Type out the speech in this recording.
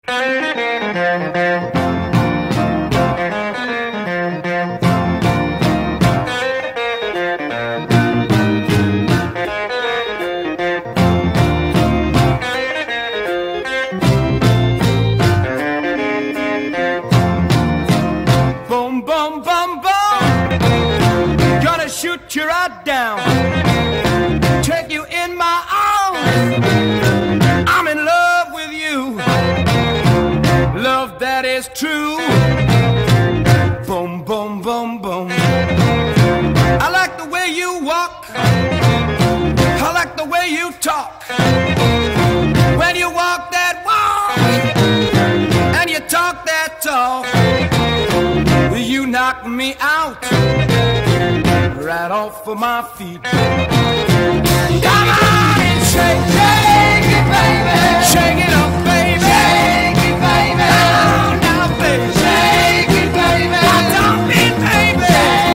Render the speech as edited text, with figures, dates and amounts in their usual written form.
Boom, boom, boom, boom. Gonna shoot you right down. Take you in my arms. I'm in love with you. Love that is true. Boom, boom, boom, boom. I like the way you walk. I like the way you talk. When you walk that walk and you talk that talk, you knock me out right off of my feet.